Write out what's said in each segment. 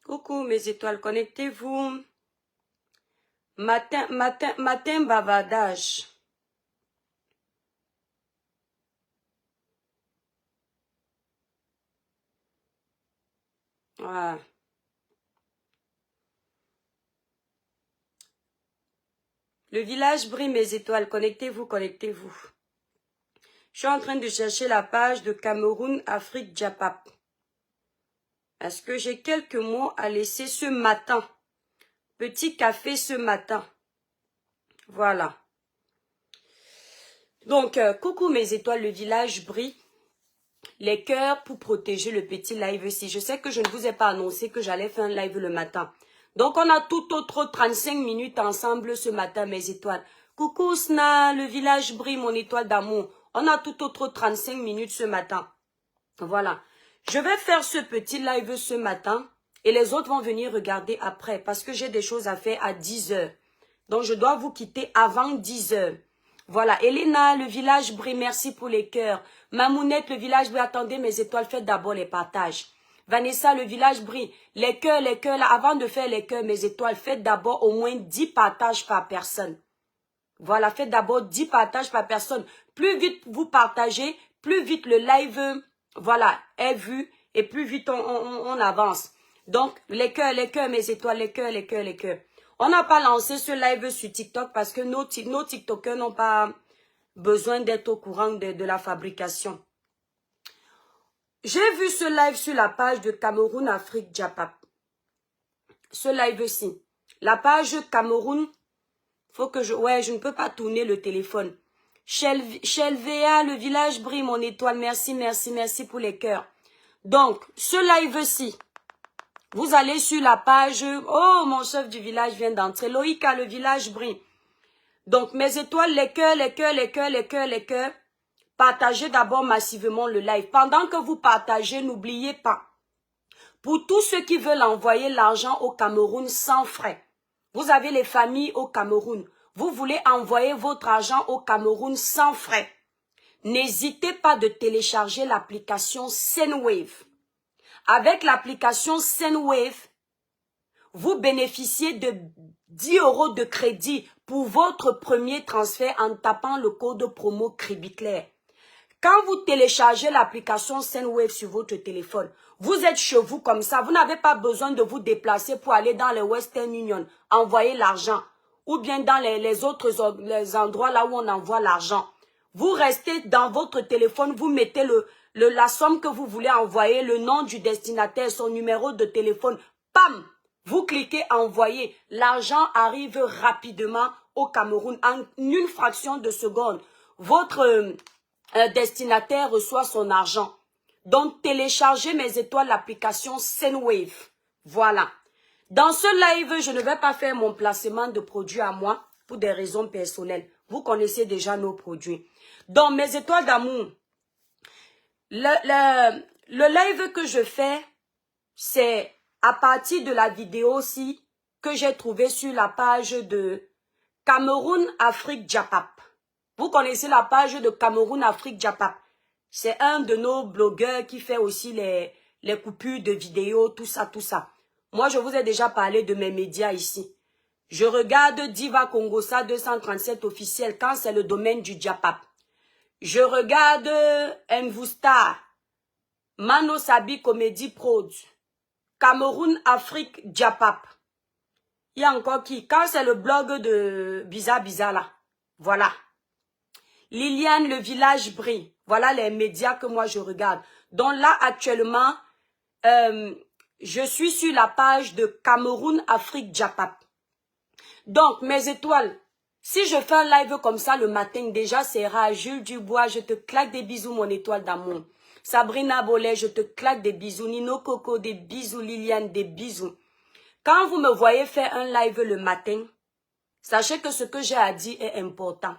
Coucou mes étoiles, connectez-vous. Matin bavardage. Voilà. Le village brille mes étoiles, connectez-vous, connectez-vous. Je suis en train de chercher la page de Cameroun, Afrique, Japap. Est-ce que j'ai quelques mots à laisser ce matin? Petit café ce matin. Voilà. Donc, coucou mes étoiles, le village brille. Les cœurs pour protéger le petit live ici. Je sais que je ne vous ai pas annoncé que j'allais faire un live le matin. Donc, on a tout autre 35 minutes ensemble ce matin, mes étoiles. Coucou Sna, le village brille, mon étoile d'amour. On a tout autre 35 minutes ce matin. Voilà. Je vais faire ce petit live ce matin et les autres vont venir regarder après parce que j'ai des choses à faire à 10 heures. Donc, je dois vous quitter avant 10 heures. Voilà. Elena, le village brille, merci pour les cœurs. Mamounette, le village brille, attendez mes étoiles, faites d'abord les partages. Vanessa, le village brille, les cœurs, là, avant de faire les cœurs, mes étoiles, faites d'abord au moins 10 partages par personne. Voilà, faites d'abord 10 partages par personne. Plus vite vous partagez, plus vite le live, voilà, est vu et plus vite on avance. Donc, les cœurs, mes étoiles, les cœurs. On n'a pas lancé ce live sur TikTok parce que nos TikTokers n'ont pas besoin d'être au courant de la fabrication. J'ai vu ce live sur la page de Cameroun, Afrique, Japap. Ce live-ci. La page Cameroun, faut que je ne peux pas tourner le téléphone. Chelvea, le village brille, mon étoile. Merci pour les cœurs. Donc, ce live-ci, vous allez sur la page. Oh, mon chef du village vient d'entrer. Loïka, le village brille. Donc, mes étoiles, les cœurs. Partagez d'abord massivement le live. Pendant que vous partagez, n'oubliez pas. Pour tous ceux qui veulent envoyer l'argent au Cameroun sans frais. Vous avez les familles au Cameroun. Vous voulez envoyer votre argent au Cameroun sans frais. N'hésitez pas de télécharger l'application Sendwave. Avec l'application Sendwave, vous bénéficiez de 10 € de crédit pour votre premier transfert en tapant le code promo Cribiclair. Quand vous téléchargez l'application Sendwave sur votre téléphone, vous êtes chez vous comme ça. Vous n'avez pas besoin de vous déplacer pour aller dans les Western Union, envoyer l'argent. Ou bien dans les autres les endroits là où on envoie l'argent. Vous restez dans votre téléphone, vous mettez la somme que vous voulez envoyer, le nom du destinataire, son numéro de téléphone. Pam! Vous cliquez envoyer. L'argent arrive rapidement au Cameroun en une fraction de seconde. Votre destinataire reçoit son argent. Donc, téléchargez mes étoiles l'application Sendwave. Voilà. Dans ce live, je ne vais pas faire mon placement de produits à moi pour des raisons personnelles. Vous connaissez déjà nos produits. Donc, mes étoiles d'amour, le live que je fais, c'est à partir de la vidéo aussi que j'ai trouvé sur la page de Cameroun, Afrique, Japap. Vous connaissez la page de Cameroun, Afrique, Japap. C'est un de nos blogueurs qui fait aussi les coupures de vidéos, tout ça. Moi, je vous ai déjà parlé de mes médias ici. Je regarde Diva Congosa 237 officiel quand c'est le domaine du Japap. Je regarde Envustar, Mano Sabi Comedy Prod, Cameroun, Afrique, Japap. Il y a encore qui? Quand c'est le blog de Biza là. Voilà. Liliane, le village brille. Voilà les médias que moi je regarde. Donc là, actuellement, je suis sur la page de Cameroun, Afrique, Japap. Donc, mes étoiles, si je fais un live comme ça le matin, déjà c'est rare. Jules Dubois, je te claque des bisous, mon étoile d'amour. Sabrina Bollet, je te claque des bisous. Nino Coco, des bisous. Liliane, des bisous. Quand vous me voyez faire un live le matin, sachez que ce que j'ai à dire est important.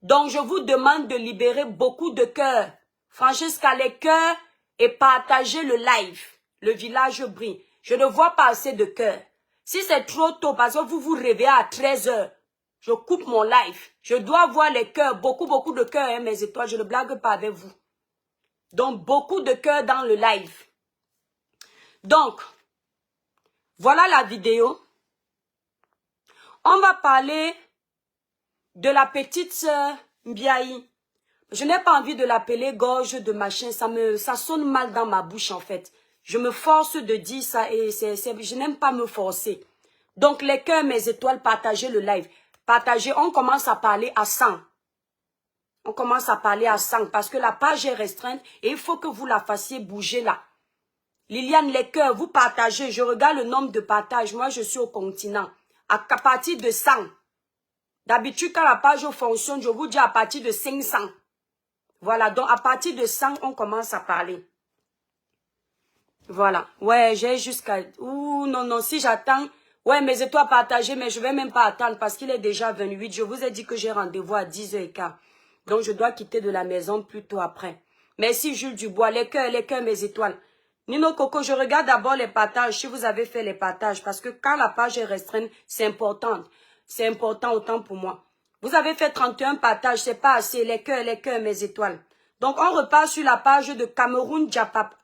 Donc, je vous demande de libérer beaucoup de cœurs. Francesca, les cœurs et partagez le live. Le village brille. Je ne vois pas assez de cœurs. Si c'est trop tôt, parce que vous vous réveillez à 13 h, je coupe mon live. Je dois voir les cœurs, beaucoup de cœurs, hein, mes étoiles. Je ne blague pas avec vous. Donc, beaucoup de cœurs dans le live. Donc, Voilà la vidéo. On va parler de la petite sœur Mbiaï. Je n'ai pas envie de l'appeler gorge de machin. Ça sonne mal dans ma bouche en fait. Je me force de dire ça et je n'aime pas me forcer. Donc les cœurs, mes étoiles, partagez le live. Partagez, on commence à parler à 100. On commence à parler à 100 parce que la page est restreinte et il faut que vous la fassiez bouger là. Liliane, les cœurs, vous partagez. Je regarde le nombre de partages. Moi, je suis au continent. À partir de 100. D'habitude, quand la page fonctionne, je vous dis à partir de 500. Voilà, donc à partir de 100, on commence à parler. Voilà. Ouais, j'ai jusqu'à... Ouh, non, non, si j'attends... Ouais, mes étoiles partagées, mais je vais même pas attendre parce qu'il est déjà 28. Je vous ai dit que j'ai rendez-vous à 10h15. Donc, je dois quitter de la maison plus tôt après. Merci, Jules Dubois. Les cœurs, mes étoiles. Nino Coco, je regarde d'abord les partages, si vous avez fait les partages, parce que quand la page est restreinte, c'est important. C'est important autant pour moi. Vous avez fait 31 partages, c'est pas assez. Les cœurs, mes étoiles. Donc, on repart sur la page de Cameroun Japap.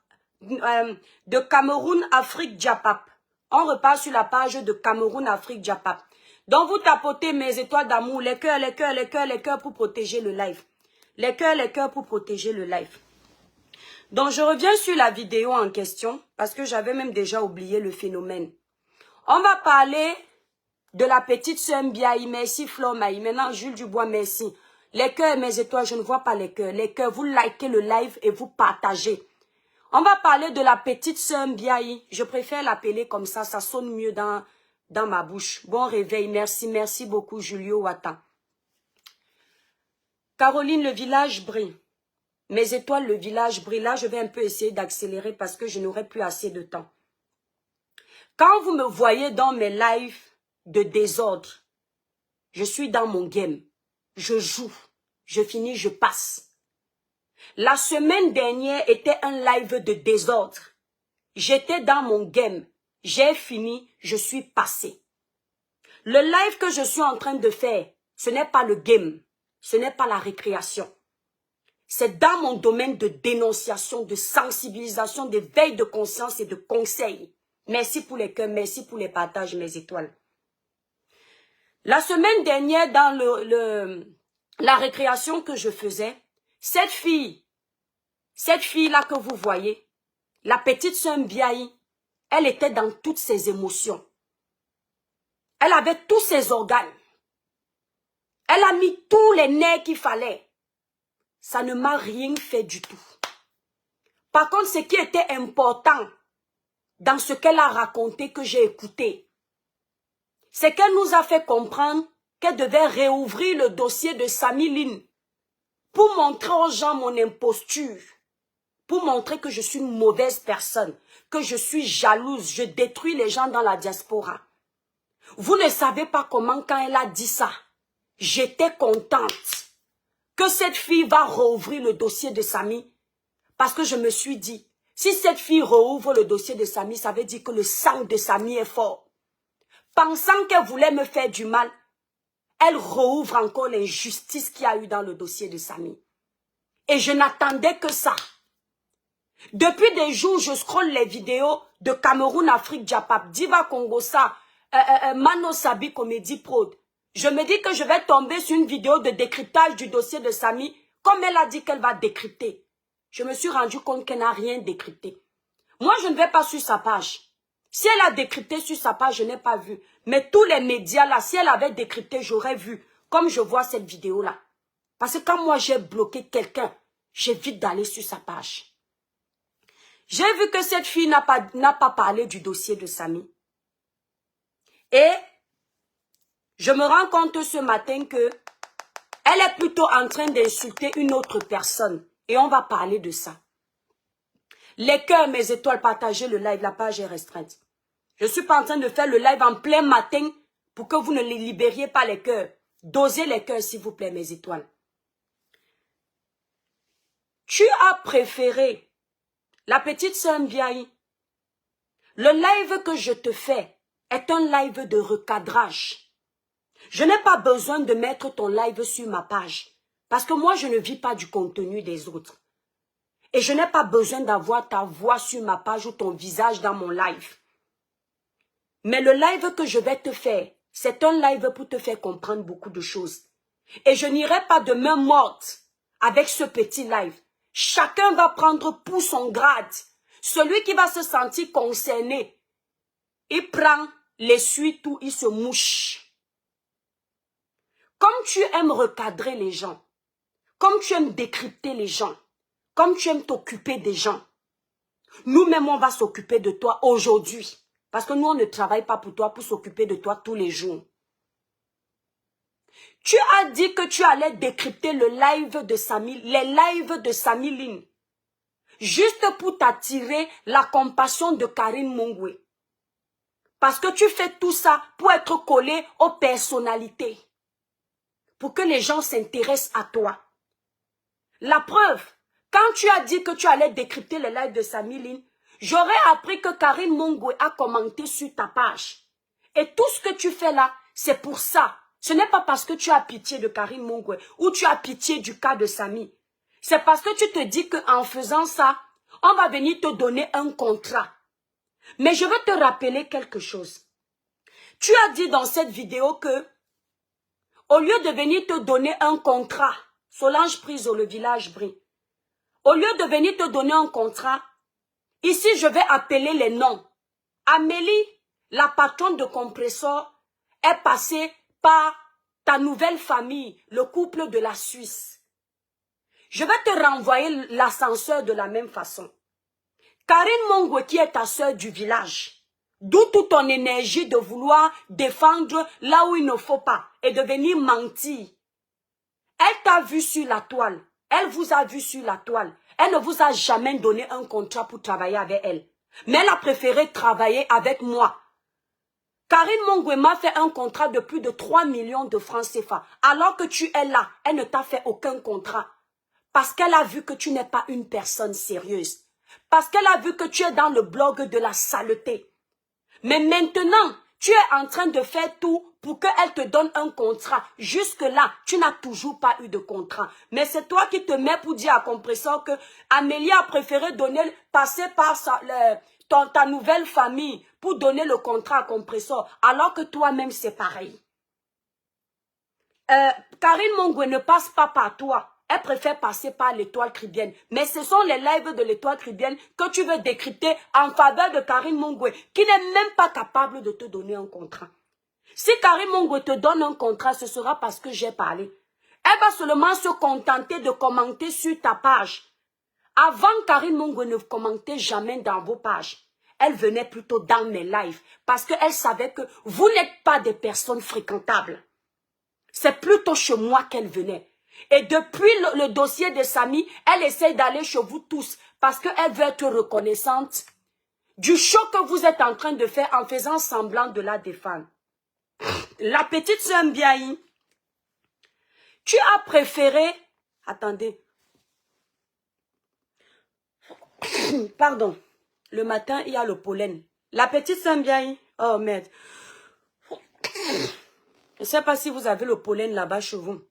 De Cameroun Afrique Japap. On repart sur la page de Cameroun Afrique Japap. Donc, vous tapotez mes étoiles d'amour, les cœurs pour protéger le live. Les cœurs pour protéger le live. Donc, je reviens sur la vidéo en question, parce que j'avais même déjà oublié le phénomène. On va parler de la petite sœur Mbiaï, merci Flo Maï. Maintenant, Jules Dubois, merci. Les cœurs, mes étoiles, je ne vois pas les cœurs. Les cœurs, vous likez le live et vous partagez. On va parler de la petite sœur Mbiaï. Je préfère l'appeler comme ça sonne mieux dans ma bouche. Bon réveil, merci beaucoup Julio Wata. Caroline, le village brille. Mes étoiles, le village brille. Là, je vais un peu essayer d'accélérer parce que je n'aurai plus assez de temps. Quand vous me voyez dans mes lives de désordre, je suis dans mon game. Je joue. Je finis, je passe. La semaine dernière était un live de désordre. J'étais dans mon game. J'ai fini, je suis passé. Le live que je suis en train de faire, ce n'est pas le game. Ce n'est pas la récréation. C'est dans mon domaine de dénonciation, de sensibilisation, de veille de conscience et de conseil. Merci pour les cœurs, merci pour les partages, mes étoiles. La semaine dernière, dans la récréation que je faisais, cette fille-là que vous voyez, la petite sœur Mbiaï, elle était dans toutes ses émotions. Elle avait tous ses organes. Elle a mis tous les nerfs qu'il fallait. Ça ne m'a rien fait du tout. Par contre, ce qui était important dans ce qu'elle a raconté que j'ai écouté, c'est qu'elle nous a fait comprendre qu'elle devait réouvrir le dossier de Samy Lin pour montrer aux gens mon imposture, pour montrer que je suis une mauvaise personne, que je suis jalouse, je détruis les gens dans la diaspora. Vous ne savez pas comment, quand elle a dit ça, j'étais contente que cette fille va rouvrir le dossier de Samy. Parce que je me suis dit, si cette fille rouvre le dossier de Samy, ça veut dire que le sang de Samy est fort. Pensant qu'elle voulait me faire du mal, elle rouvre encore l'injustice qu'il y a eu dans le dossier de Samy. Et je n'attendais que ça. Depuis des jours, je scrolle les vidéos de Cameroun, Afrique, Japap, Diva Congosa, Mano Sabi, Comédie Prod. Je me dis que je vais tomber sur une vidéo de décryptage du dossier de Samy, comme elle a dit qu'elle va décrypter. Je me suis rendu compte qu'elle n'a rien décrypté. Moi, je ne vais pas sur sa page. Si elle a décrypté sur sa page, je n'ai pas vu. Mais tous les médias là, si elle avait décrypté, j'aurais vu. Comme je vois cette vidéo-là. Parce que quand moi, j'ai bloqué quelqu'un, j'évite d'aller sur sa page. J'ai vu que cette fille n'a pas parlé du dossier de Samy. Et je me rends compte ce matin que elle est plutôt en train d'insulter une autre personne. Et on va parler de ça. Les cœurs, mes étoiles, partagez le live, la page est restreinte. Je ne suis pas en train de faire le live en plein matin pour que vous ne les libériez pas les cœurs. Dosez les cœurs, s'il vous plaît, mes étoiles. Tu as préféré la petite sœur Mbiaï. Le live que je te fais est un live de recadrage. Je n'ai pas besoin de mettre ton live sur ma page. Parce que moi, je ne vis pas du contenu des autres. Et je n'ai pas besoin d'avoir ta voix sur ma page ou ton visage dans mon live. Mais le live que je vais te faire, c'est un live pour te faire comprendre beaucoup de choses. Et je n'irai pas de main morte avec ce petit live. Chacun va prendre pour son grade. Celui qui va se sentir concerné, il prend l'essuie-tout, il se mouche. Comme tu aimes recadrer les gens, comme tu aimes décrypter les gens, comme tu aimes t'occuper des gens, nous-mêmes on va s'occuper de toi aujourd'hui. Parce que nous on ne travaille pas pour toi, pour s'occuper de toi tous les jours. Tu as dit que tu allais décrypter le live de Samy, les lives de Samy Ling. Juste pour t'attirer la compassion de Karine Mongwe. Parce que tu fais tout ça pour être collé aux personnalités. Pour que les gens s'intéressent à toi. La preuve, quand tu as dit que tu allais décrypter le live de Samy Ling, j'aurais appris que Karine Mongwe a commenté sur ta page. Et tout ce que tu fais là, c'est pour ça. Ce n'est pas parce que tu as pitié de Karine Mongwe ou tu as pitié du cas de Samy. C'est parce que tu te dis qu'en faisant ça, on va venir te donner un contrat. Mais je veux te rappeler quelque chose. Tu as dit dans cette vidéo que, au lieu de venir te donner un contrat, Solange Priso, le village brille, au lieu de venir te donner un contrat, ici je vais appeler les noms. Amélie, la patronne de Compressor, est passée par ta nouvelle famille, le couple de la Suisse. Je vais te renvoyer l'ascenseur de la même façon. Karine Mongwe qui est ta sœur du village, d'où toute ton énergie de vouloir défendre là où il ne faut pas et de venir mentir. Elle t'a vu sur la toile, elle vous a vu sur la toile. Elle ne vous a jamais donné un contrat pour travailler avec elle. Mais elle a préféré travailler avec moi. Karine Mongwe m'a fait un contrat de plus de 3 millions de francs CFA. Alors que tu es là, elle ne t'a fait aucun contrat. Parce qu'elle a vu que tu n'es pas une personne sérieuse. Parce qu'elle a vu que tu es dans le blog de la saleté. Mais maintenant, tu es en train de faire tout pour qu'elle te donne un contrat. Jusque-là, tu n'as toujours pas eu de contrat. Mais c'est toi qui te mets pour dire à Compressor que Amélie a préféré passer par ta nouvelle famille pour donner le contrat à Compressor. Alors que toi-même, c'est pareil. Karine Mongwe ne passe pas par toi. Elle préfère passer par l'Étoile Caribéenne. Mais ce sont les lives de l'Étoile Caribéenne que tu veux décrypter en faveur de Karine Mongwe, qui n'est même pas capable de te donner un contrat. Si Karine Mongwe te donne un contrat, ce sera parce que j'ai parlé. Elle va seulement se contenter de commenter sur ta page. Avant, Karine Mongwe ne commentait jamais dans vos pages. Elle venait plutôt dans mes lives parce qu'elle savait que vous n'êtes pas des personnes fréquentables. C'est plutôt chez moi qu'elle venait. Et depuis le dossier de Samy, elle essaie d'aller chez vous tous parce qu'elle veut être reconnaissante du show que vous êtes en train de faire en faisant semblant de la défendre. La petite sœur Mbiaï, tu as préféré... Attendez. Pardon. Le matin, il y a le pollen. La petite sœur Mbiaï. Oh merde. Je ne sais pas si vous avez le pollen là-bas chez vous.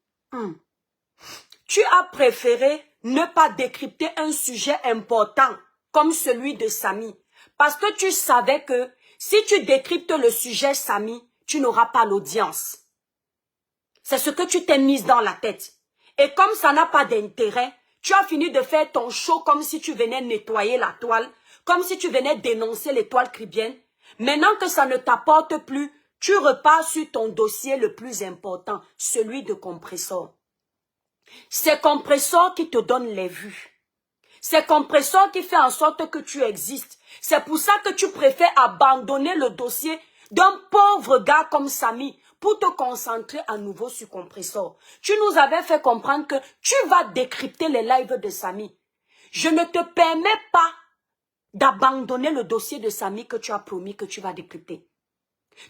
Tu as préféré ne pas décrypter un sujet important comme celui de Samy. Parce que tu savais que si tu décryptes le sujet Samy, tu n'auras pas l'audience. C'est ce que tu t'es mise dans la tête. Et comme ça n'a pas d'intérêt, tu as fini de faire ton show comme si tu venais nettoyer la toile, comme si tu venais dénoncer l'étoile caribéenne. Maintenant que ça ne t'apporte plus, tu repars sur ton dossier le plus important, celui de Compressor. C'est Compressor qui te donne les vues. C'est Compressor qui fait en sorte que tu existes. C'est pour ça que tu préfères abandonner le dossier d'un pauvre gars comme Samy pour te concentrer à nouveau sur Compressor. Tu nous avais fait comprendre que tu vas décrypter les lives de Samy. Je ne te permets pas d'abandonner le dossier de Samy que tu as promis que tu vas décrypter.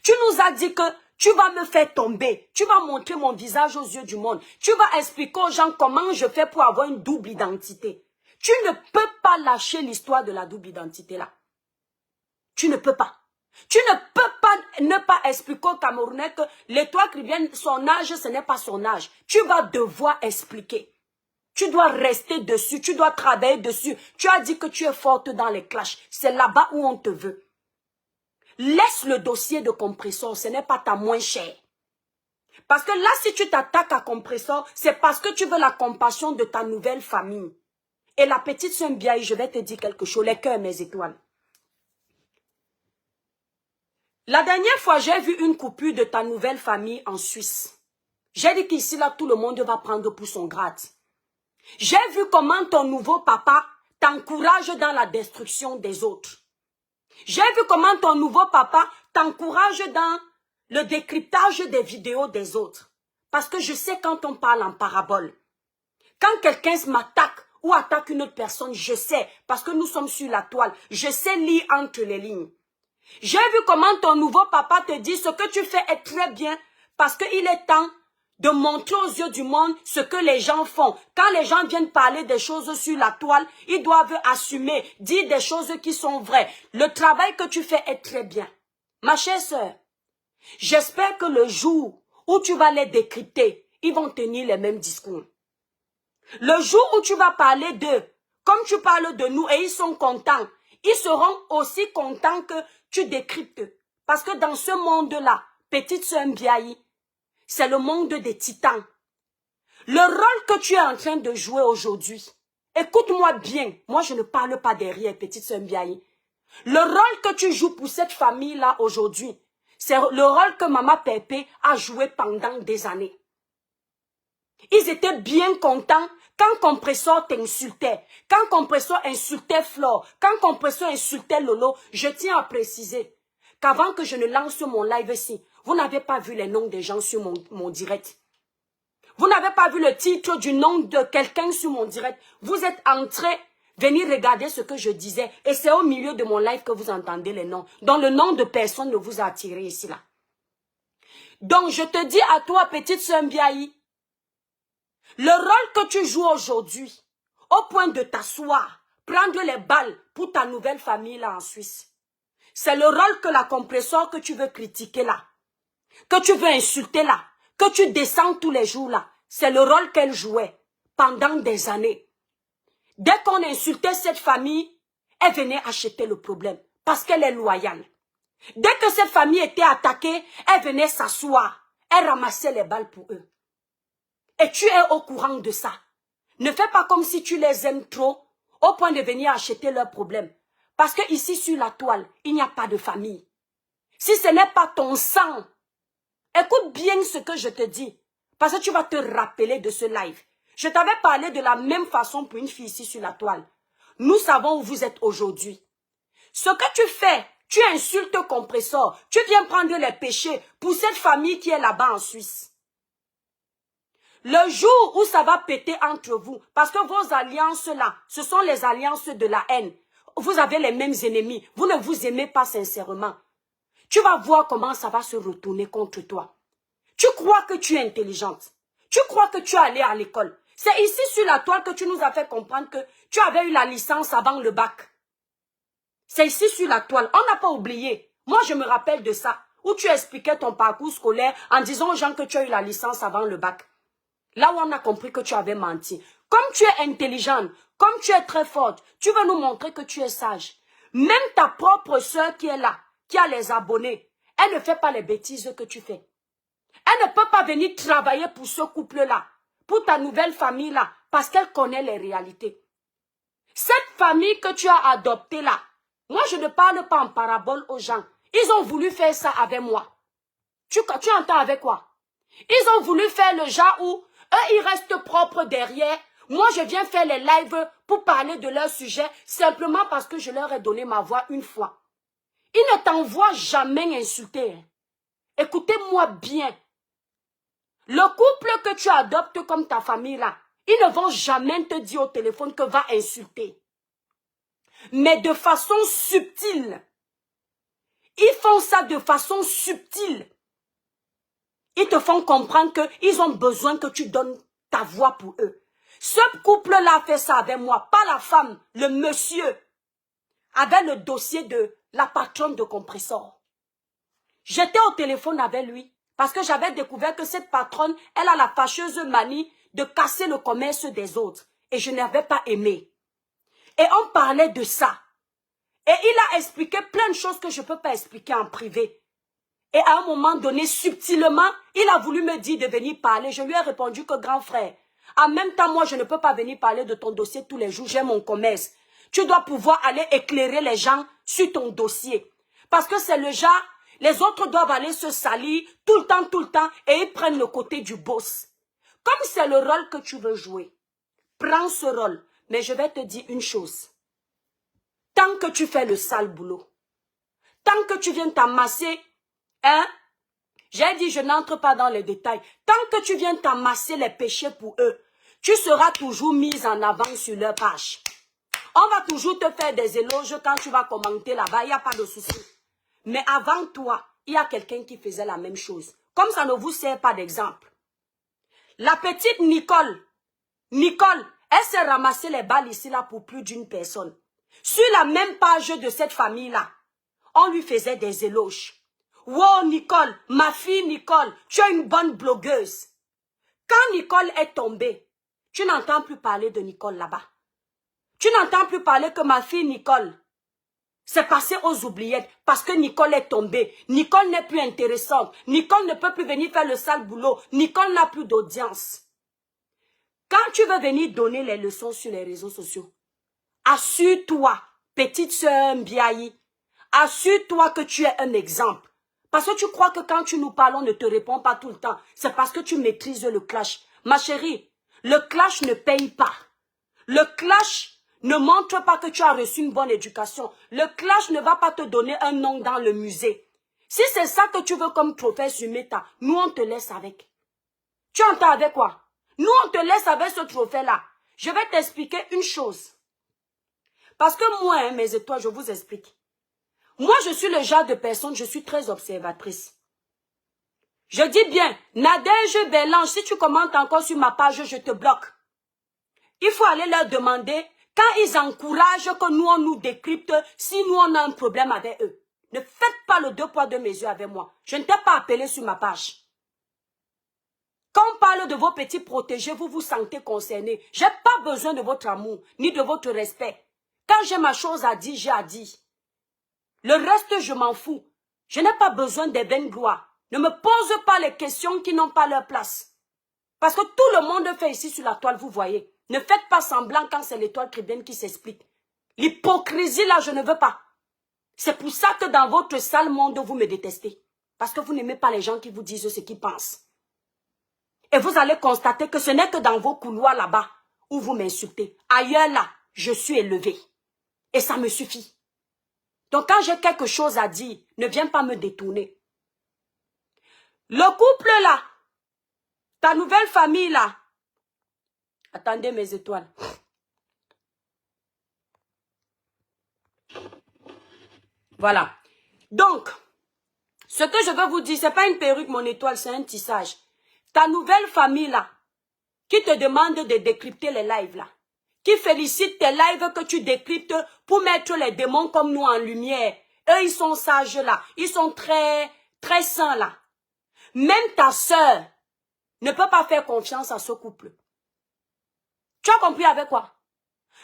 Tu nous as dit que tu vas me faire tomber. Tu vas montrer mon visage aux yeux du monde. Tu vas expliquer aux gens comment je fais pour avoir une double identité. Tu ne peux pas lâcher l'histoire de la double identité là. Tu ne peux pas. Tu ne peux pas ne pas expliquer aux Camerounais que l'étoile caribéenne, son âge, ce n'est pas son âge. Tu vas devoir expliquer. Tu dois rester dessus. Tu dois travailler dessus. Tu as dit que tu es forte dans les clashs. C'est là-bas où on te veut. Laisse le dossier de compresseur, ce n'est pas ta moins chère. Parce que là, si tu t'attaques à compresseur, c'est parce que tu veux la compassion de ta nouvelle famille. Et la petite soeur Mbiaye, je vais te dire quelque chose, les cœurs, mes étoiles. La dernière fois, j'ai vu une coupure de ta nouvelle famille en Suisse. J'ai dit qu'ici, là, tout le monde va prendre pour son grade. J'ai vu comment ton nouveau papa t'encourage dans la destruction des autres. J'ai vu comment ton nouveau papa t'encourage dans le décryptage des vidéos des autres. Parce que je sais quand on parle en parabole. Quand quelqu'un m'attaque ou attaque une autre personne, je sais. Parce que nous sommes sur la toile. Je sais lire entre les lignes. J'ai vu comment ton nouveau papa te dit ce que tu fais est très bien. Parce qu'il est temps de montrer aux yeux du monde ce que les gens font. Quand les gens viennent parler des choses sur la toile, ils doivent assumer, dire des choses qui sont vraies. Le travail que tu fais est très bien. Ma chère sœur, j'espère que le jour où tu vas les décrypter, ils vont tenir les mêmes discours. Le jour où tu vas parler d'eux, comme tu parles de nous et ils sont contents, ils seront aussi contents que tu décryptes. Parce que dans ce monde-là, petite sœur Mbiaye, c'est le monde des titans. Le rôle que tu es en train de jouer aujourd'hui, écoute-moi bien, moi je ne parle pas derrière, petite sœur Mbiaye. Le rôle que tu joues pour cette famille-là aujourd'hui, c'est le rôle que Maman Pépé a joué pendant des années. Ils étaient bien contents quand Compresseur t'insultait, quand Compresseur insultait Flore, quand Compresseur insultait Lolo. Je tiens à préciser qu'avant que je ne lance mon live ici, vous n'avez pas vu les noms des gens sur mon direct. Vous n'avez pas vu le titre du nom de quelqu'un sur mon direct. Vous êtes entrés, venir regarder ce que je disais. Et c'est au milieu de mon live que vous entendez les noms. Donc le nom de personne ne vous a attiré ici là. Donc je te dis à toi, petite sœur Mbiaye, le rôle que tu joues aujourd'hui, au point de t'asseoir, prendre les balles pour ta nouvelle famille là en Suisse, c'est le rôle que la compresseur que tu veux critiquer là, que tu veux insulter là, que tu descends tous les jours là, c'est le rôle qu'elle jouait pendant des années. Dès qu'on insultait cette famille, elle venait acheter le problème parce qu'elle est loyale. Dès que cette famille était attaquée, elle venait s'asseoir, elle ramassait les balles pour eux. Et tu es au courant de ça. Ne fais pas comme si tu les aimes trop, au point de venir acheter leurs problèmes. Parce que ici sur la toile, il n'y a pas de famille. Si ce n'est pas ton sang, écoute bien ce que je te dis. Parce que tu vas te rappeler de ce live. Je t'avais parlé de la même façon pour une fille ici sur la toile. Nous savons où vous êtes aujourd'hui. Ce que tu fais, tu insultes Compresseur. Tu viens prendre les péchés pour cette famille qui est là-bas en Suisse. Le jour où ça va péter entre vous, parce que vos alliances-là, ce sont les alliances de la haine. Vous avez les mêmes ennemis. Vous ne vous aimez pas sincèrement. Tu vas voir comment ça va se retourner contre toi. Tu crois que tu es intelligente. Tu crois que tu es allée à l'école. C'est ici sur la toile que tu nous as fait comprendre que tu avais eu la licence avant le bac. C'est ici sur la toile. On n'a pas oublié. Moi, je me rappelle de ça. Où tu expliquais ton parcours scolaire en disant aux gens que tu as eu la licence avant le bac. Là où on a compris que tu avais menti. Comme tu es intelligente, comme tu es très forte, tu veux nous montrer que tu es sage. Même ta propre soeur qui est là, qui a les abonnés, elle ne fait pas les bêtises que tu fais. Elle ne peut pas venir travailler pour ce couple-là, pour ta nouvelle famille-là, parce qu'elle connaît les réalités. Cette famille que tu as adoptée là, moi je ne parle pas en parabole aux gens. Ils ont voulu faire ça avec moi. Tu entends avec quoi? Ils ont voulu faire le genre où eux, ils restent propres derrière. Moi, je viens faire les lives pour parler de leur sujet simplement parce que je leur ai donné ma voix une fois. Ils ne t'envoient jamais insulter. Écoutez-moi bien. Le couple que tu adoptes comme ta famille là, ils ne vont jamais te dire au téléphone que va insulter. Mais de façon subtile. Ils font ça de façon subtile. Ils te font comprendre qu'ils ont besoin que tu donnes ta voix pour eux. Ce couple-là a fait ça avec moi, pas la femme, le monsieur, avec le dossier de la patronne de Compresseur. J'étais au téléphone avec lui parce que j'avais découvert que cette patronne, elle a la fâcheuse manie de casser le commerce des autres. Et je n'avais pas aimé. Et on parlait de ça. Et il a expliqué plein de choses que je ne peux pas expliquer en privé. Et à un moment donné, subtilement, il a voulu me dire de venir parler. Je lui ai répondu que grand frère, en même temps, moi, je ne peux pas venir parler de ton dossier tous les jours. J'ai mon commerce. Tu dois pouvoir aller éclairer les gens sur ton dossier. Parce que c'est le genre, les autres doivent aller se salir tout le temps, et ils prennent le côté du boss. Comme c'est le rôle que tu veux jouer, prends ce rôle. Mais je vais te dire une chose. Tant que tu fais le sale boulot, tant que tu viens t'amasser, hein, j'ai dit je n'entre pas dans les détails, tant que tu viens t'amasser les péchés pour eux, tu seras toujours mise en avant sur leur page. On va toujours te faire des éloges quand tu vas commenter là-bas, il n'y a pas de souci. Mais avant toi, il y a quelqu'un qui faisait la même chose. Comme ça ne vous sert pas d'exemple. La petite Nicole, elle s'est ramassée les balles ici là pour plus d'une personne. Sur la même page de cette famille-là, on lui faisait des éloges. Wow Nicole, ma fille Nicole, tu es une bonne blogueuse. Quand Nicole est tombée, tu n'entends plus parler de Nicole là-bas. Tu n'entends plus parler que ma fille Nicole, c'est passé aux oubliettes parce que Nicole est tombée. Nicole n'est plus intéressante. Nicole ne peut plus venir faire le sale boulot. Nicole n'a plus d'audience. Quand tu veux venir donner les leçons sur les réseaux sociaux, assure-toi, petite sœur Mbiayi, assure-toi que tu es un exemple. Parce que tu crois que quand tu nous parles, on ne te répond pas tout le temps. C'est parce que tu maîtrises le clash. Ma chérie, le clash ne paye pas. Le clash ne montre pas que tu as reçu une bonne éducation. Le clash ne va pas te donner un nom dans le musée. Si c'est ça que tu veux comme trophée sur Meta, nous on te laisse avec. Tu entends avec quoi? Nous on te laisse avec ce trophée-là. Je vais t'expliquer une chose. Parce que moi, hein, mes étoiles, je vous explique. Moi, je suis le genre de personne, je suis très observatrice. Je dis bien, Nadège Bélange, si tu commentes encore sur ma page, je te bloque. Il faut aller leur demander, quand ils encouragent que nous, on nous décrypte, si nous, on a un problème avec eux. Ne faites pas le 2 poids 2 mesures avec moi. Je ne t'ai pas appelé sur ma page. Quand on parle de vos petits protégés, vous vous sentez concernés. Je n'ai pas besoin de votre amour, ni de votre respect. Quand j'ai ma chose à dire, j'ai à dire. Le reste, je m'en fous. Je n'ai pas besoin des vaines gloires. Ne me pose pas les questions qui n'ont pas leur place. Parce que tout le monde fait ici sur la toile, vous voyez. Ne faites pas semblant quand c'est l'étoile chrétienne qui s'explique. L'hypocrisie, là, je ne veux pas. C'est pour ça que dans votre sale monde, vous me détestez. Parce que vous n'aimez pas les gens qui vous disent ce qu'ils pensent. Et vous allez constater que ce n'est que dans vos couloirs là-bas où vous m'insultez. Ailleurs, là, je suis élevée. Et ça me suffit. Donc, quand j'ai quelque chose à dire, ne viens pas me détourner. Le couple, là, ta nouvelle famille, là, attendez mes étoiles. Voilà. Donc, ce que je veux vous dire, ce n'est pas une perruque, mon étoile, c'est un tissage. Ta nouvelle famille, là, qui te demande de décrypter les lives, là, qui félicite tes lives que tu décryptes pour mettre les démons comme nous en lumière. Eux, ils sont sages, là. Ils sont très, très sains, là. Même ta sœur ne peut pas faire confiance à ce couple. Tu as compris avec quoi?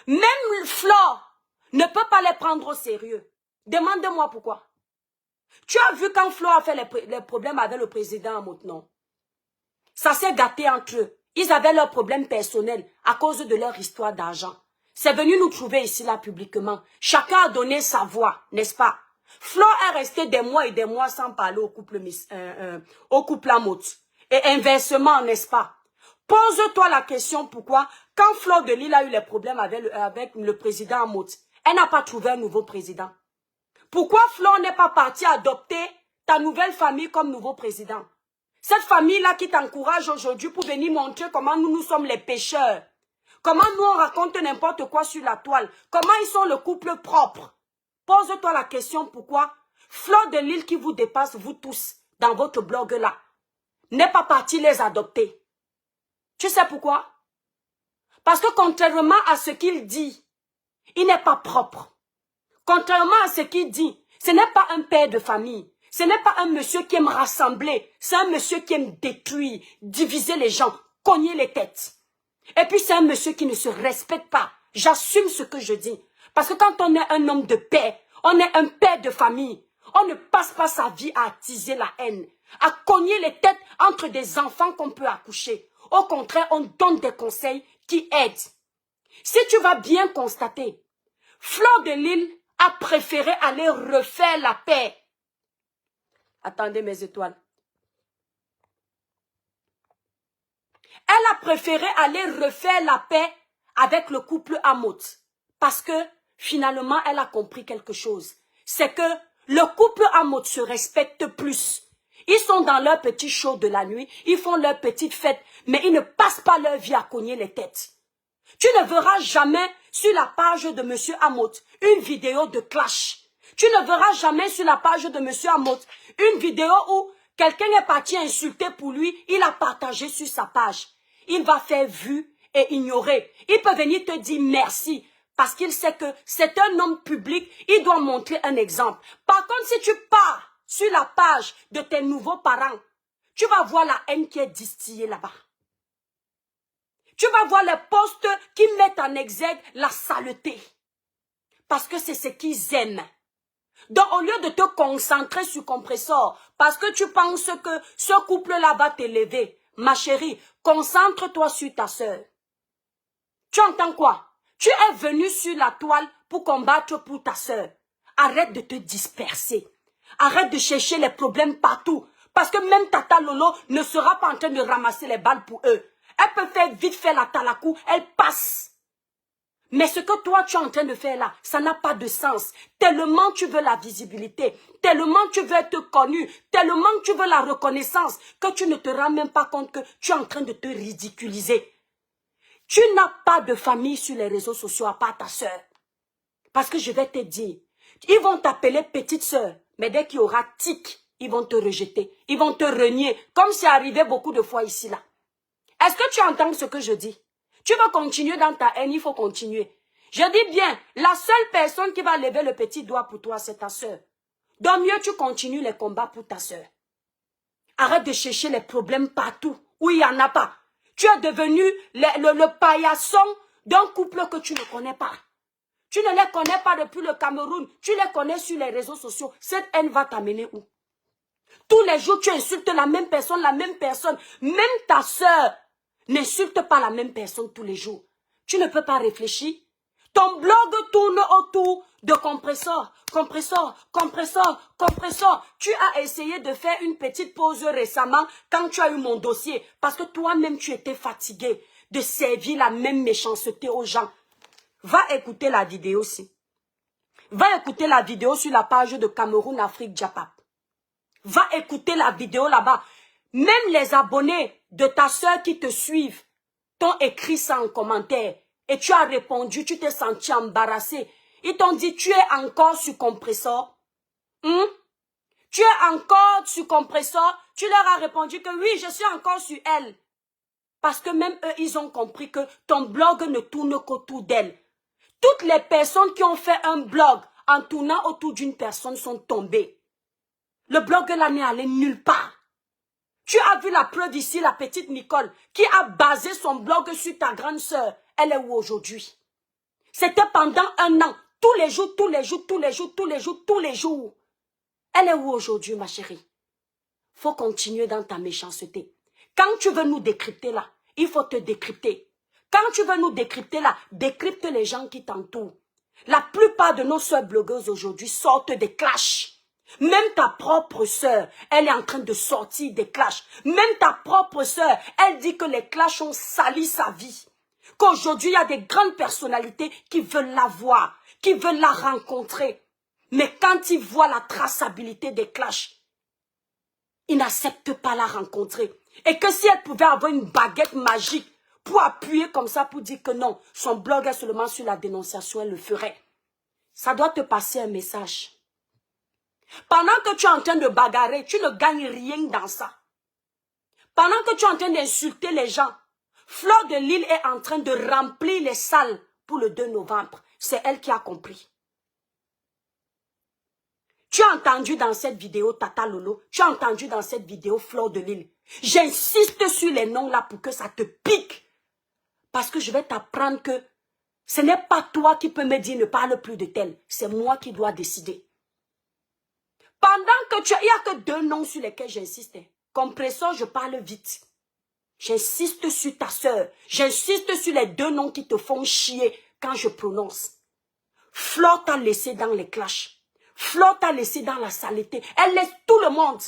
Même Flore ne peut pas les prendre au sérieux. Demande-moi pourquoi. Tu as vu quand Flore a fait les problèmes avec le président maintenant. Ça s'est gâté entre eux. Ils avaient leurs problèmes personnels à cause de leur histoire d'argent. C'est venu nous trouver ici là publiquement. Chacun a donné sa voix, n'est-ce pas? Flore est resté des mois et des mois sans parler au couple Amout. Et inversement, n'est-ce pas? Pose-toi la question pourquoi, quand Flore de Lille a eu les problèmes avec le président Amout, elle n'a pas trouvé un nouveau président. Pourquoi Flore n'est pas partie adopter ta nouvelle famille comme nouveau président? Cette famille-là qui t'encourage aujourd'hui pour venir montrer comment nous sommes les pécheurs. Comment nous on raconte n'importe quoi sur la toile. Comment ils sont le couple propre. Pose-toi la question pourquoi Flore de Lille qui vous dépasse, vous tous, dans votre blog-là, n'est pas partie les adopter. Tu sais pourquoi? Parce que contrairement à ce qu'il dit, il n'est pas propre. Contrairement à ce qu'il dit, ce n'est pas un père de famille. Ce n'est pas un monsieur qui aime rassembler. C'est un monsieur qui aime détruire, diviser les gens, cogner les têtes. Et puis c'est un monsieur qui ne se respecte pas. J'assume ce que je dis. Parce que quand on est un homme de paix, On est un père de famille. On ne passe pas sa vie à attiser la haine, à cogner les têtes entre des enfants qu'on peut accoucher. Au contraire, on donne des conseils qui aident. Si tu vas bien constater, Fleur de Lys a préféré aller refaire la paix. Attendez mes étoiles. Elle a préféré aller refaire la paix avec le couple Amoth. Parce que finalement, elle a compris quelque chose. C'est que le couple Amoth se respecte plus. Ils sont dans leur petit show de la nuit, ils font leur petite fête, mais ils ne passent pas leur vie à cogner les têtes. Tu ne verras jamais sur la page de M. Amoth une vidéo de clash. Tu ne verras jamais sur la page de M. Amoth une vidéo où quelqu'un est parti insulter pour lui, il a partagé sur sa page. Il va faire vue et ignorer. Il peut venir te dire merci parce qu'il sait que c'est un homme public, il doit montrer un exemple. Par contre, si tu pars sur la page de tes nouveaux parents, tu vas voir la haine qui est distillée là-bas. Tu vas voir les posts qui mettent en exergue la saleté. Parce que c'est ce qu'ils aiment. Donc, au lieu de te concentrer sur Compressor, parce que tu penses que ce couple-là va t'élever, ma chérie, concentre-toi sur ta sœur. Tu entends quoi? Tu es venu sur la toile pour combattre pour ta sœur. Arrête de te disperser. Arrête de chercher les problèmes partout. Parce que même Tata Lolo ne sera pas en train de ramasser les balles pour eux. Elle peut faire vite faire la talakou, elle passe. Mais ce que toi tu es en train de faire là, ça n'a pas de sens. Tellement tu veux la visibilité, tellement tu veux être connu, tellement tu veux la reconnaissance, que tu ne te rends même pas compte que tu es en train de te ridiculiser. Tu n'as pas de famille sur les réseaux sociaux à part ta soeur. Parce que je vais te dire, ils vont t'appeler petite soeur, mais dès qu'il y aura tic, ils vont te rejeter, ils vont te renier, comme c'est arrivé beaucoup de fois ici là. Est-ce que tu entends ce que je dis? Tu veux continuer dans ta haine, il faut continuer. Je dis bien, la seule personne qui va lever le petit doigt pour toi, c'est ta soeur. Donc mieux tu continues les combats pour ta soeur. Arrête de chercher les problèmes partout où il n'y en a pas. Tu es devenu le paillasson d'un couple que tu ne connais pas. Tu ne les connais pas depuis le Cameroun. Tu les connais sur les réseaux sociaux. Cette haine va t'amener où? Tous les jours, tu insultes la même personne, Même ta soeur n'insulte pas la même personne tous les jours. Tu ne peux pas réfléchir. Ton blog tourne autour de Compressor. Tu as essayé de faire une petite pause récemment quand tu as eu mon dossier. Parce que toi-même, tu étais fatigué de servir la même méchanceté aux gens. Va écouter la vidéo aussi. Va écouter la vidéo sur la page de Cameroun Afrique Japap. Va écouter la vidéo là-bas. Même les abonnés de ta soeur qui te suivent t'ont écrit ça en commentaire. Et tu as répondu, tu t'es senti embarrassé. Ils t'ont dit, tu es encore sur Compressor. Tu es encore sur Compressor. Tu leur as répondu que oui, je suis encore sur elle. Parce que même eux, ils ont compris que ton blog ne tourne qu'autour d'elle. Toutes les personnes qui ont fait un blog en tournant autour d'une personne sont tombées. Le blog là n'est allé nulle part. Tu as vu la preuve ici, la petite Nicole, qui a basé son blog sur ta grande sœur. Elle est où aujourd'hui? C'était pendant un an. Tous les jours. Elle est où aujourd'hui, ma chérie? Faut continuer dans ta méchanceté. Quand tu veux nous décrypter là, il faut te décrypter. Quand tu veux nous décrypter là, décrypte les gens qui t'entourent. La plupart de nos sœurs blogueuses aujourd'hui sortent des clashs. Même ta propre sœur, elle est en train de sortir des clashs. Même ta propre sœur, elle dit que les clashs ont sali sa vie. Qu'aujourd'hui, il y a des grandes personnalités qui veulent la voir, qui veulent la rencontrer. Mais quand ils voient la traçabilité des clashs, ils n'acceptent pas la rencontrer. Et que si elle pouvait avoir une baguette magique pour appuyer comme ça, pour dire que non, son blog est seulement sur la dénonciation, elle le ferait. Ça doit te passer un message. Pendant que tu es en train de bagarrer, tu ne gagnes rien dans ça. Pendant que tu es en train d'insulter les gens, Fleur de Lys est en train de remplir les salles pour le 2 novembre. C'est elle qui a compris. Tu as entendu dans cette vidéo Tata Lolo, tu as entendu dans cette vidéo Fleur de Lys. J'insiste sur les noms là pour que ça te pique. Parce que je vais t'apprendre que Ce n'est pas toi qui peux me dire ne parle plus de tel. C'est moi qui dois décider. Pendant que il n'y a que 2 noms sur lesquels j'insiste. Compresseur, je parle vite. J'insiste sur ta soeur. J'insiste sur les 2 noms qui te font chier quand je prononce. Flore t'a laissé dans les clashs. Flore t'a laissé dans la saleté. Elle laisse tout le monde.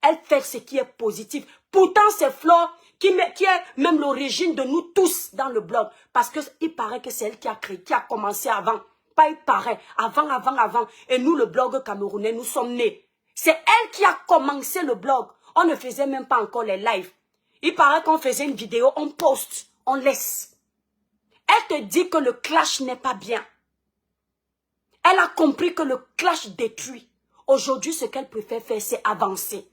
Elle fait ce qui est positif. Pourtant, c'est Flore qui est même l'origine de nous tous dans le blog. Parce qu'il paraît que c'est elle qui a créé, qui a commencé avant. Pas il paraît. Avant. Et nous, le blog camerounais, nous sommes nés. C'est elle qui a commencé le blog. On ne faisait même pas encore les lives. Il paraît qu'on faisait une vidéo, on poste, on laisse. Elle te dit que le clash n'est pas bien. Elle a compris que le clash détruit. Aujourd'hui, ce qu'elle préfère faire, c'est avancer.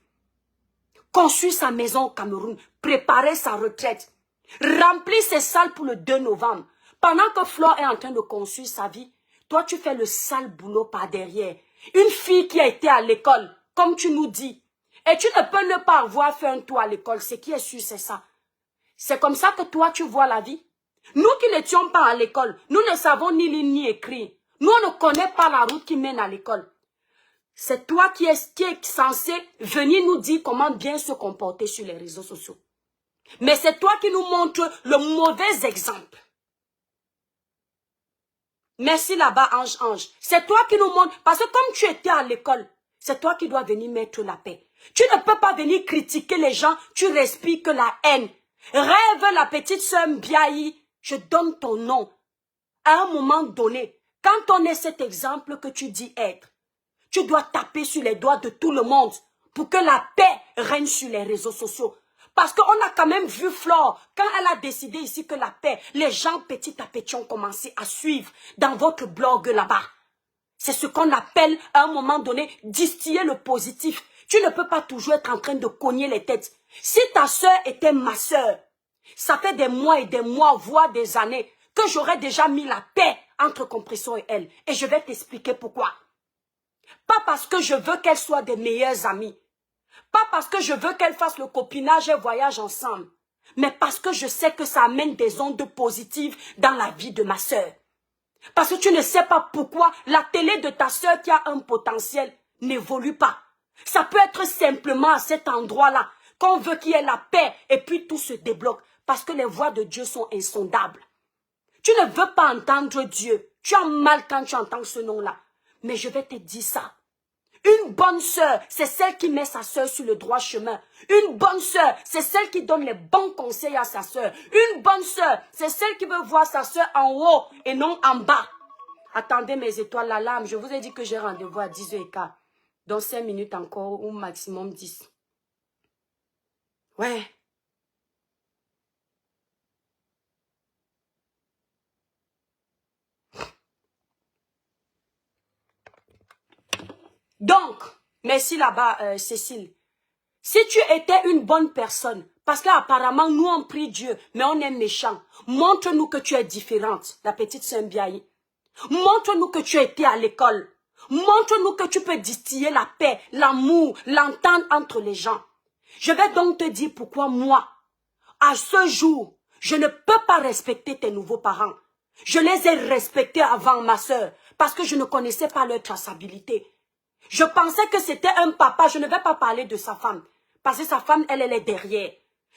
Construire sa maison au Cameroun, préparer sa retraite, remplir ses salles pour le 2 novembre. Pendant que Flore est en train de construire sa vie, toi, tu fais le sale boulot par derrière. Une fille qui a été à l'école, comme tu nous dis, et tu ne peux ne pas avoir fait un tour à l'école. Ce qui est sûr, c'est ça. C'est comme ça que toi, tu vois la vie. Nous qui n'étions pas à l'école, nous ne savons ni lire ni écrire. Nous, on ne connaît pas la route qui mène à l'école. C'est toi qui est censé venir nous dire comment bien se comporter sur les réseaux sociaux. Mais c'est toi qui nous montre le mauvais exemple. Merci là-bas, Ange. C'est toi qui nous montre, parce que comme tu étais à l'école, c'est toi qui dois venir mettre la paix. Tu ne peux pas venir critiquer les gens, tu respires que la haine. Rêve la petite sœur Mbiayi, je donne ton nom. À un moment donné, quand on est cet exemple que tu dis être, tu dois taper sur les doigts de tout le monde pour que la paix règne sur les réseaux sociaux. Parce qu'on a quand même vu Flore, quand elle a décidé ici que la paix, les gens petit à petit ont commencé à suivre dans votre blog là-bas. C'est ce qu'on appelle à un moment donné distiller le positif. Tu ne peux pas toujours être en train de cogner les têtes. Si ta soeur était ma soeur, ça fait des mois et des mois, voire des années, que j'aurais déjà mis la paix entre Compression et elle. Et je vais t'expliquer pourquoi. Pas parce que je veux qu'elles soient des meilleures amies. Pas parce que je veux qu'elles fassent le copinage et voyagent ensemble. Mais parce que je sais que ça amène des ondes positives dans la vie de ma soeur. Parce que tu ne sais pas pourquoi la télé de ta soeur qui a un potentiel n'évolue pas. Ça peut être simplement à cet endroit-là qu'on veut qu'il y ait la paix et puis tout se débloque. Parce que les voies de Dieu sont insondables. Tu ne veux pas entendre Dieu. Tu as mal quand tu entends ce nom-là. Mais je vais te dire ça. Une bonne sœur, c'est celle qui met sa sœur sur le droit chemin. Une bonne sœur, c'est celle qui donne les bons conseils à sa sœur. Une bonne sœur, c'est celle qui veut voir sa sœur en haut et non en bas. Attendez mes étoiles, l'alarme. Je vous ai dit que j'ai rendez-vous à 10h15. Dans 5 minutes encore, ou maximum 10. Ouais. Donc, merci là-bas, Cécile. Si tu étais une bonne personne, parce qu'apparemment, nous on prie Dieu, mais on est méchant. Montre-nous que tu es différente, la petite sœur Mbiayi. Montre-nous que tu as été à l'école. Montre-nous que tu peux distiller la paix, l'amour, l'entente entre les gens. Je vais donc te dire pourquoi moi, à ce jour, je ne peux pas respecter tes nouveaux parents. Je les ai respectés avant ma sœur, parce que je ne connaissais pas leur traçabilité. Je pensais que c'était un papa, je ne vais pas parler de sa femme, parce que sa femme, elle est derrière.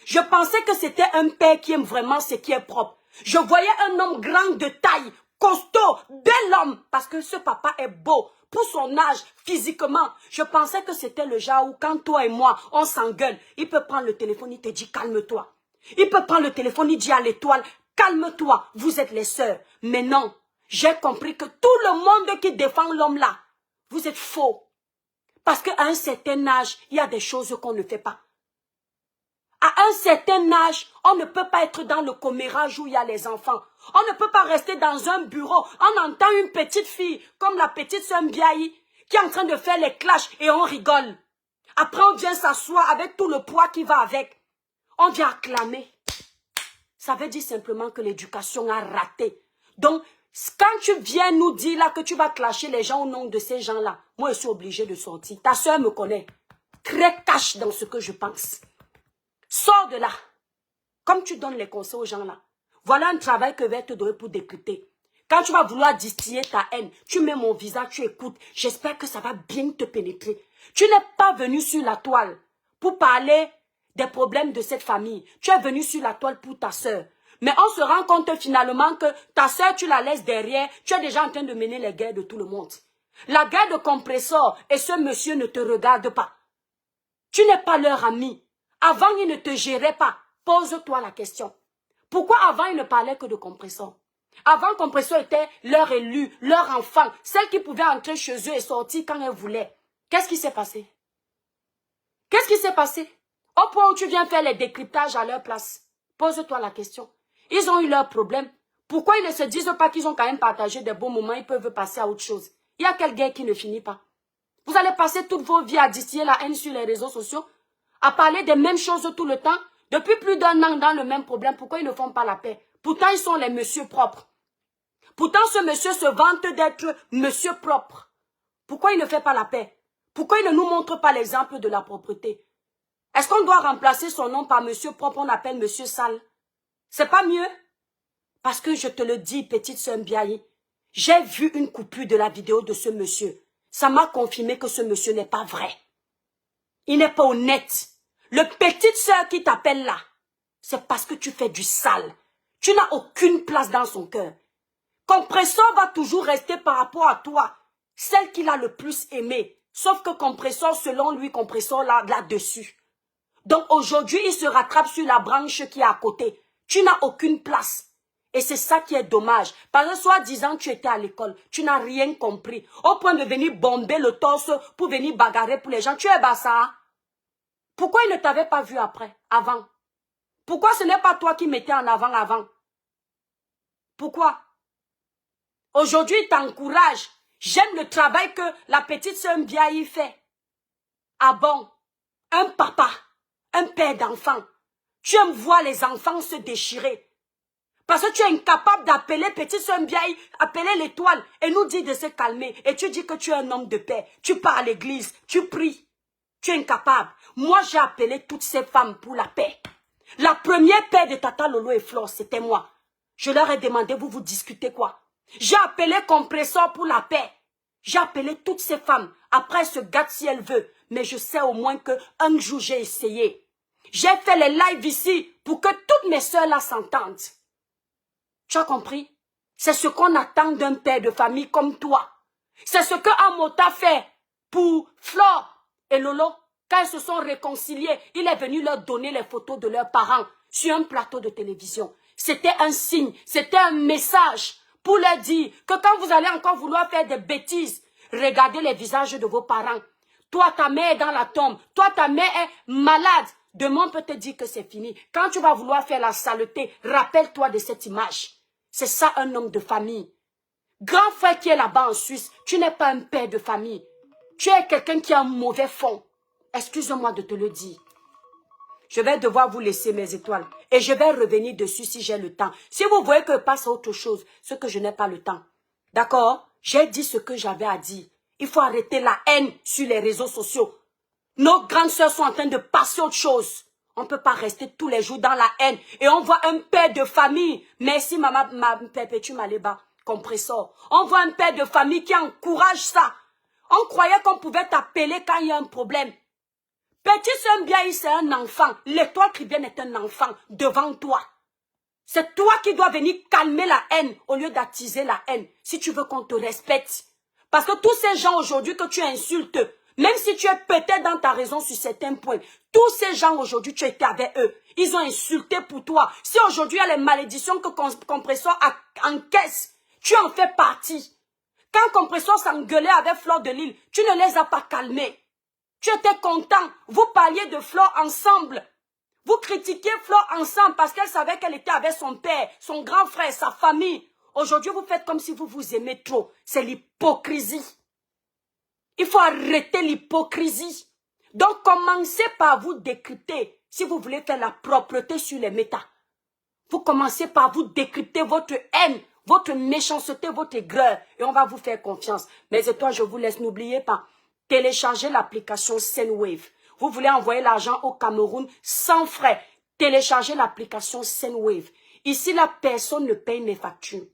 Je pensais que c'était un père qui aime vraiment ce qui est propre. Je voyais un homme grand de taille, costaud, bel homme, parce que ce papa est beau. Pour son âge, physiquement, je pensais que c'était le genre où quand toi et moi, on s'engueule, il peut prendre le téléphone, il te dit calme-toi. Il peut prendre le téléphone, il dit à l'étoile, calme-toi, vous êtes les sœurs. Mais non, j'ai compris que tout le monde qui défend l'homme là, vous êtes faux. Parce qu'à un certain âge, il y a des choses qu'on ne fait pas. À un certain âge, on ne peut pas être dans le commérage où il y a les enfants. On ne peut pas rester dans un bureau. On entend une petite fille, comme la petite sœur Mbiayi, qui est en train de faire les clashs et on rigole. Après, on vient s'asseoir avec tout le poids qui va avec. On vient acclamer. Ça veut dire simplement que l'éducation a raté. Donc, quand tu viens nous dire là que tu vas clasher les gens au nom de ces gens-là, moi je suis obligée de sortir. Ta soeur me connaît. Très cash dans ce que je pense. Sors de là. Comme tu donnes les conseils aux gens là. Voilà un travail que je vais te donner pour décrypter. Quand tu vas vouloir distiller ta haine, tu mets mon visage, tu écoutes. J'espère que ça va bien te pénétrer. Tu n'es pas venu sur la toile pour parler des problèmes de cette famille. Tu es venu sur la toile pour ta soeur. Mais on se rend compte finalement que ta soeur, tu la laisses derrière. Tu es déjà en train de mener les guerres de tout le monde. La guerre de compresseur et ce monsieur ne te regarde pas. Tu n'es pas leur ami. Avant, ils ne te géraient pas. Pose-toi la question. Pourquoi avant, ils ne parlaient que de compresseur? Avant, compresseur était leur élu, leur enfant, celle qui pouvait entrer chez eux et sortir quand elle voulait. Qu'est-ce qui s'est passé? Qu'est-ce qui s'est passé? Au point où tu viens faire les décryptages à leur place. Pose-toi la question. Ils ont eu leurs problèmes. Pourquoi ils ne se disent pas qu'ils ont quand même partagé des bons moments, ils peuvent passer à autre chose? Il y a quelle guerre qui ne finit pas? Vous allez passer toute vos vies à distiller la haine sur les réseaux sociaux, à parler des mêmes choses tout le temps, depuis plus d'1 an dans le même problème. Pourquoi ils ne font pas la paix? Pourtant, ils sont les messieurs propres. Pourtant, ce monsieur se vante d'être monsieur propre. Pourquoi il ne fait pas la paix? Pourquoi il ne nous montre pas l'exemple de la propreté? Est-ce qu'on doit remplacer son nom par monsieur propre, on appelle monsieur sale? C'est pas mieux? Parce que je te le dis, petite sœur Mbiaye, j'ai vu une coupure de la vidéo de ce monsieur. Ça m'a confirmé que ce monsieur n'est pas vrai. Il n'est pas honnête. Le petite sœur qui t'appelle là, c'est parce que tu fais du sale. Tu n'as aucune place dans son cœur. Compresseur va toujours rester par rapport à toi, celle qu'il a le plus aimée. Sauf que Compresseur, selon lui, Compresseur là-dessus. Donc aujourd'hui, il se rattrape sur la branche qui est à côté. Tu n'as aucune place. Et c'est ça qui est dommage. Parce que soi-disant, tu étais à l'école. Tu n'as rien compris. Au point de venir bomber le torse pour venir bagarrer pour les gens. Tu es bassa. Pourquoi il ne t'avait pas vu après, avant? Pourquoi ce n'est pas toi qui mettais en avant? Pourquoi? Aujourd'hui, il t'encourage. J'aime le travail que la petite sœur Mbiaye fait. Ah bon? Un papa, un père d'enfant. Tu aimes voir les enfants se déchirer. Parce que tu es incapable d'appeler petite sœur Mbiaye, appeler l'étoile et nous dire de se calmer. Et tu dis que tu es un homme de paix. Tu pars à l'église, tu pries. Tu es incapable. Moi, j'ai appelé toutes ces femmes pour la paix. La première paix de Tata Lolo et Flore, c'était moi. Je leur ai demandé, vous discutez quoi? J'ai appelé Compresseur pour la paix. J'ai appelé toutes ces femmes. Après, elle se gâte si elle veut. Mais je sais au moins qu'un jour, j'ai essayé. J'ai fait les lives ici pour que toutes mes soeurs là s'entendent. Tu as compris? C'est ce qu'on attend d'un père de famille comme toi. C'est ce que Amota fait pour Flore et Lolo. Quand ils se sont réconciliés, il est venu leur donner les photos de leurs parents sur un plateau de télévision. C'était un signe, c'était un message pour leur dire que quand vous allez encore vouloir faire des bêtises, regardez les visages de vos parents. Toi, ta mère est dans la tombe. Toi, ta mère est malade. Demain, on peut te dire que c'est fini. Quand tu vas vouloir faire la saleté, rappelle-toi de cette image. C'est ça un homme de famille. Grand frère qui est là-bas en Suisse, tu n'es pas un père de famille. Tu es quelqu'un qui a un mauvais fond. Excuse-moi de te le dire. Je vais devoir vous laisser mes étoiles. Et je vais revenir dessus si j'ai le temps. Si vous voyez que passe autre chose, ce que je n'ai pas le temps. D'accord? J'ai dit ce que j'avais à dire. Il faut arrêter la haine sur les réseaux sociaux. Nos grandes sœurs sont en train de passer autre chose. On ne peut pas rester tous les jours dans la haine. Et on voit un père de famille. Merci, maman, Perpétue Maléba, Compresseur. On voit un père de famille qui encourage ça. On croyait qu'on pouvait t'appeler quand il y a un problème. Petit sœur Mbiaye, c'est un enfant. L'étoile chrétienne est un enfant devant toi. C'est toi qui dois venir calmer la haine au lieu d'attiser la haine. Si tu veux qu'on te respecte. Parce que tous ces gens aujourd'hui que tu insultes, même si tu es peut-être dans ta raison sur certains points, tous ces gens aujourd'hui, tu étais avec eux. Ils ont insulté pour toi. Si aujourd'hui il y a les malédictions que Compresseur encaisse, tu en fais partie. Quand Compresseur s'engueulait avec Flore de Lille, tu ne les as pas calmés. Tu étais content. Vous parliez de Flore ensemble. Vous critiquiez Flore ensemble parce qu'elle savait qu'elle était avec son père, son grand frère, sa famille. Aujourd'hui, vous faites comme si vous vous aimez trop. C'est l'hypocrisie. Il faut arrêter l'hypocrisie. Donc, commencez par vous décrypter si vous voulez faire la propreté sur les méta. Vous commencez par vous décrypter votre haine, votre méchanceté, votre aigreur. Et on va vous faire confiance. Mais et toi, je vous laisse, n'oubliez pas. Téléchargez l'application Sendwave. Vous voulez envoyer l'argent au Cameroun sans frais. Téléchargez l'application Sendwave. Ici, la personne ne paye mes factures.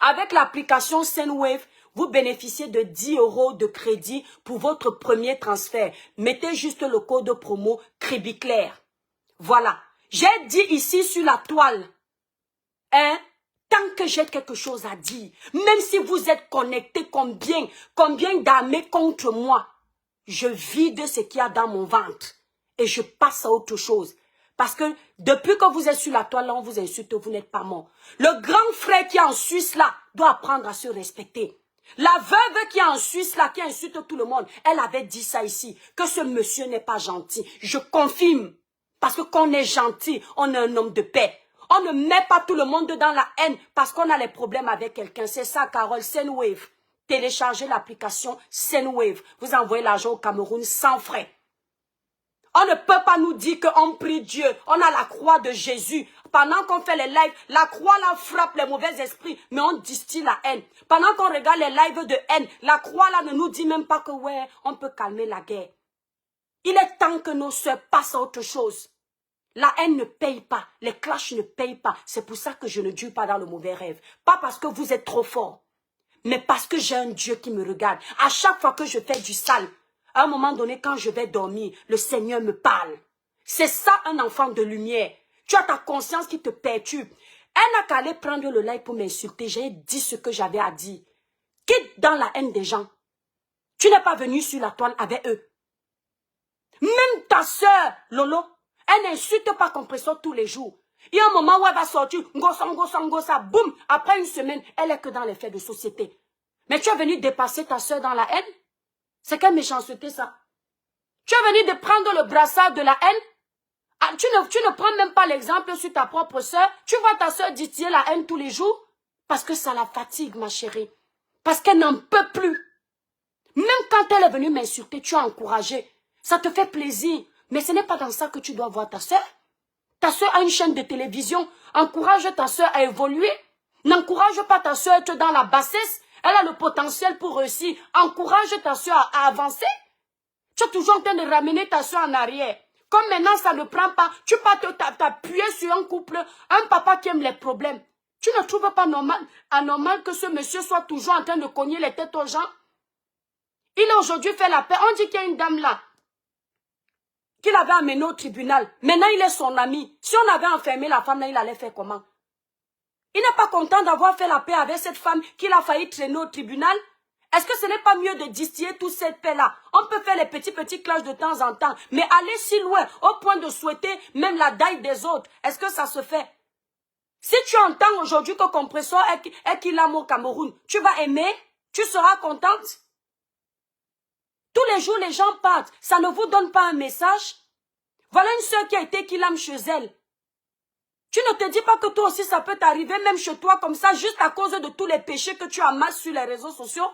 Avec l'application Sendwave, vous bénéficiez de 10 € de crédit pour votre premier transfert. Mettez juste le code promo Cribiclair. Voilà. J'ai dit ici sur la toile, hein, tant que j'ai quelque chose à dire, même si vous êtes connectés combien d'armées contre moi, je vide ce qu'il y a dans mon ventre et je passe à autre chose. Parce que depuis que vous êtes sur la toile, là, on vous insulte, vous n'êtes pas mort. Le grand frère qui est en Suisse, là, doit apprendre à se respecter. La veuve qui est en Suisse, là, qui insulte tout le monde, elle avait dit ça ici, que ce monsieur n'est pas gentil. Je confirme. Parce que quand on est gentil, on est un homme de paix. On ne met pas tout le monde dans la haine parce qu'on a les problèmes avec quelqu'un. C'est ça, Carole. Sendwave. Téléchargez l'application Sendwave. Vous envoyez l'argent au Cameroun sans frais. On ne peut pas nous dire qu'on prie Dieu. On a la croix de Jésus. Pendant qu'on fait les lives, la croix là frappe les mauvais esprits, mais on distille la haine. Pendant qu'on regarde les lives de haine, la croix là ne nous dit même pas que ouais, on peut calmer la guerre. Il est temps que nos soeurs passent à autre chose. La haine ne paye pas, les clashs ne payent pas. C'est pour ça que je ne dure pas dans le mauvais rêve. Pas parce que vous êtes trop fort, mais parce que j'ai un Dieu qui me regarde. À chaque fois que je fais du sale, à un moment donné, quand je vais dormir, le Seigneur me parle. C'est ça un enfant de lumière. Tu as ta conscience qui te perturbe. Elle n'a qu'à aller prendre le live pour m'insulter. J'ai dit ce que j'avais à dire. Quitte dans la haine des gens. Tu n'es pas venu sur la toile avec eux. Même ta soeur, Lolo, elle n'insulte pas Compressor tous les jours. Il y a un moment où elle va sortir, ngosa, boum. Après une semaine, elle est que dans les faits de société. Mais tu es venu dépasser ta soeur dans la haine? C'est quelle méchanceté ça? Tu es venu de prendre le brassard de la haine? Ah, tu ne prends même pas l'exemple sur ta propre soeur. Tu vois ta soeur distiller la haine tous les jours? Parce que ça la fatigue, ma chérie. Parce qu'elle n'en peut plus. Même quand elle est venue m'insulter, tu as encouragé. Ça te fait plaisir. Mais ce n'est pas dans ça que tu dois voir ta soeur. Ta soeur a une chaîne de télévision. Encourage ta soeur à évoluer. N'encourage pas ta soeur à être dans la bassesse. Elle a le potentiel pour réussir. Encourage ta soeur à avancer. Tu es toujours en train de ramener ta soeur en arrière. Comme maintenant ça ne prend pas, tu peux t'appuyer sur un couple, un papa qui aime les problèmes. Tu ne trouves pas anormal que ce monsieur soit toujours en train de cogner les têtes aux gens? Il a aujourd'hui fait la paix. On dit qu'il y a une dame là qu'il avait amenée au tribunal. Maintenant, il est son ami. Si on avait enfermé la femme là, il allait faire comment? Il n'est pas content d'avoir fait la paix avec cette femme qu'il a failli traîner au tribunal? Est-ce que ce n'est pas mieux de distiller toute cette paix-là? On peut faire les petits clashs de temps en temps, mais aller si loin, au point de souhaiter même la daille des autres, est-ce que ça se fait? Si tu entends aujourd'hui que Compressor est qu'il aime au Cameroun, tu vas aimer? Tu seras contente? Tous les jours, les gens partent. Ça ne vous donne pas un message? Voilà une soeur qui a été qu'il aime chez elle. Tu ne te dis pas que toi aussi ça peut t'arriver, même chez toi comme ça, juste à cause de tous les péchés que tu amasses sur les réseaux sociaux?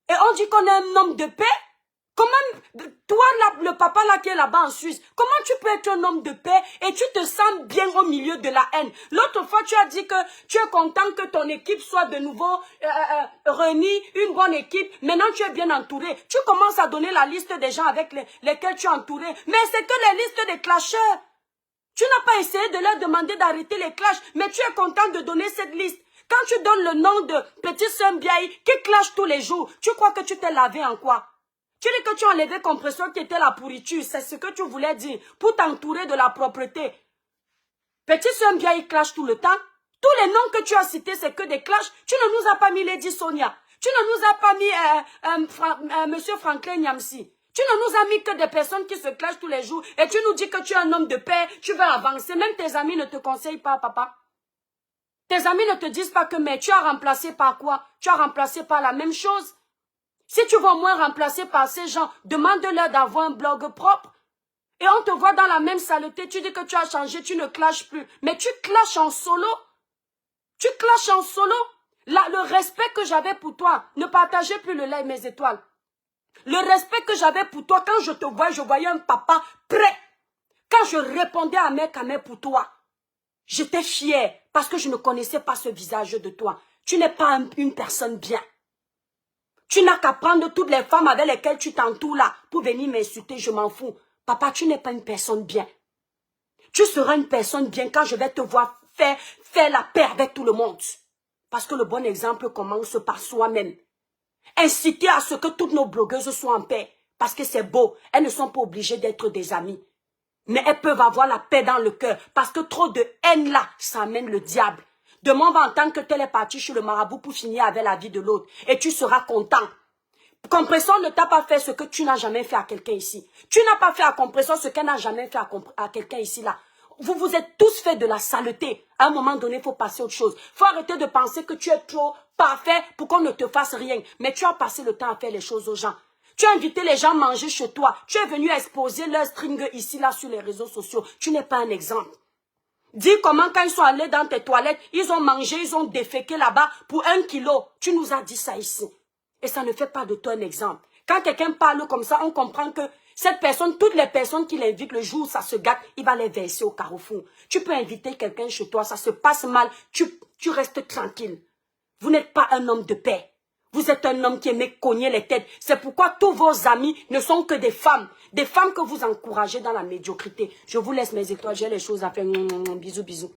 Et on dit qu'on est un homme de paix? Comment, toi, le papa là qui est là-bas en Suisse, comment tu peux être un homme de paix et tu te sens bien au milieu de la haine? L'autre fois, tu as dit que tu es content que ton équipe soit de nouveau réunie, une bonne équipe. Maintenant, tu es bien entouré. Tu commences à donner la liste des gens avec lesquels tu es entouré. Mais c'est que les listes des clasheurs. Tu n'as pas essayé de leur demander d'arrêter les clashs, mais tu es content de donner cette liste. Quand tu donnes le nom de Petite Sœur Mbiaye qui clash tous les jours, tu crois que tu t'es lavé en quoi? Tu dis que tu as enlevé Compressor qui était la pourriture, c'est ce que tu voulais dire, pour t'entourer de la propreté. Petite Sœur Mbiaye clash tout le temps. Tous les noms que tu as cités, c'est que des clashs. Tu ne nous as pas mis Lady Sonia. Tu ne nous as pas mis Monsieur Franklin Nyamsi. Tu ne nous as mis que des personnes qui se clashent tous les jours. Et tu nous dis que tu es un homme de paix, tu veux avancer. Même tes amis ne te conseillent pas, papa. Tes amis ne te disent pas que, mais tu as remplacé par quoi? Tu as remplacé par la même chose. Si tu veux au moins remplacer par ces gens, demande-leur d'avoir un blog propre. Et on te voit dans la même saleté, tu dis que tu as changé, tu ne clashes plus. Mais tu clashes en solo. Tu clashes en solo. Là, le respect que j'avais pour toi, ne partageais plus le lait mes étoiles. Le respect que j'avais pour toi, quand je te voyais, je voyais un papa prêt. Quand je répondais à mes camés pour toi, j'étais fière parce que je ne connaissais pas ce visage de toi. Tu n'es pas une personne bien. Tu n'as qu'à prendre toutes les femmes avec lesquelles tu t'entoures là pour venir m'insulter, je m'en fous. Papa, tu n'es pas une personne bien. Tu seras une personne bien quand je vais te voir faire la paix avec tout le monde. Parce que le bon exemple commence par soi-même. Inciter à ce que toutes nos blogueuses soient en paix. Parce que c'est beau. Elles ne sont pas obligées d'être des amies. Mais elles peuvent avoir la paix dans le cœur. Parce que trop de haine là, ça amène le diable. Demain, on va entendre que tel est parti chez le marabout pour finir avec la vie de l'autre. Et tu seras content. Compression ne t'a pas fait ce que tu n'as jamais fait à quelqu'un ici. Tu n'as pas fait à Compression ce qu'elle n'a jamais fait à quelqu'un ici là. Vous vous êtes tous fait de la saleté. À un moment donné, il faut passer à autre chose. Il faut arrêter de penser que tu es trop parfait pour qu'on ne te fasse rien. Mais tu as passé le temps à faire les choses aux gens. Tu as invité les gens à manger chez toi. Tu es venu exposer leur string ici là sur les réseaux sociaux. Tu n'es pas un exemple. Dis comment quand ils sont allés dans tes toilettes, ils ont mangé, ils ont déféqué là-bas pour 1 kilo. Tu nous as dit ça ici. Et ça ne fait pas de toi un exemple. Quand quelqu'un parle comme ça, on comprend que cette personne, toutes les personnes qui l'invitent le jour où ça se gâte, il va les verser au carrefour. Tu peux inviter quelqu'un chez toi, ça se passe mal, tu restes tranquille. Vous n'êtes pas un homme de paix. Vous êtes un homme qui aime cogner les têtes. C'est pourquoi tous vos amis ne sont que des femmes. Des femmes que vous encouragez dans la médiocrité. Je vous laisse mes étoiles, j'ai les choses à faire. Bisous, bisous.